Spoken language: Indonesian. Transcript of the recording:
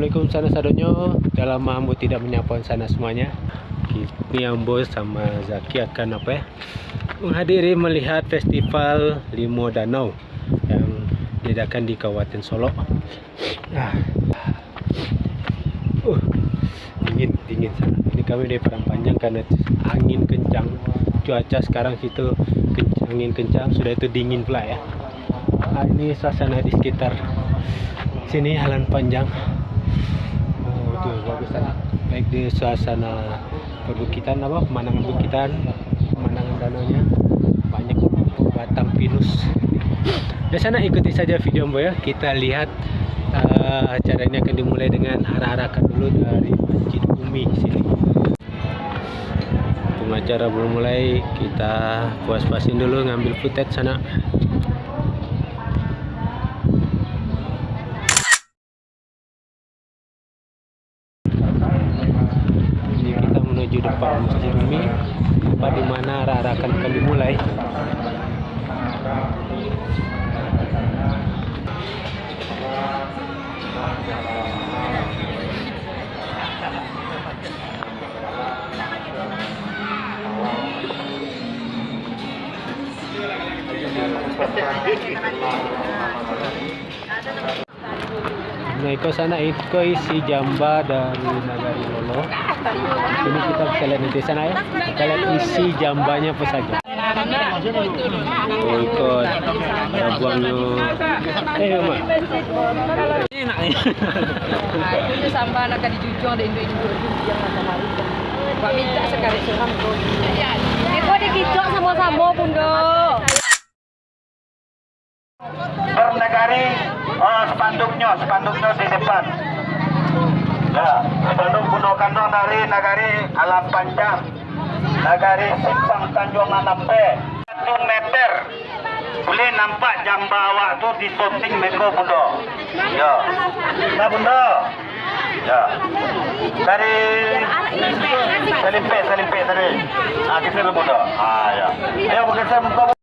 Assalamualaikum sana sadonyo. Dalam ambo tidak menyapa sana semuanya. Ini Ambo sama Zaki akan menghadiri melihat festival Limo Danau yang diadakan di Kabupaten Solok. Dingin sana. Ini kami dari Padang Panjang karena angin kencang. Cuaca sekarang situ angin kencang, sudah itu dingin pula ya. Ini suasana di sekitar sini Jalan Panjang. Tuh bagus sana. Baik di suasana perbukitan pemandangan bukitan, pemandangan danaunya, banyak batang pinus. Di sana ikuti saja video Ambo ya. Kita lihat acara ini akan dimulai dengan arak-arakan dulu dari Masjid Umi sini. Acara belum mulai, kita puas-puasin dulu ngambil footage sana. Ini kita menuju depan Masjid Umi, tempat di mana arak-arakan akan dimulai. Nah, iko sana iko isi jamba dari Nagari Lolo. Ini kita bisa lihat di sana ya. Kita lihat isi jambanya apa saja. Oh, ikut ada buangnya. Mak. Enak ya. Itu sampai nak dijujung ada induk-induk yang matahari. Pak minta sekali seram tu. Itu ada kicok sama-sama Bunda. Bernegari, spanduknya di depan. Ya, spanduk Bundo Kandung dari Nagari Alam Panjang, Nagari Simpang Tanjung Anampe. 1 meter, boleh nampak jamba awak tu di shooting Meko Bundo. Ya, nah Bundo. Ya, dari Selimpe tadi. Kisah Bundo. Ya. Ayo bekerja muka.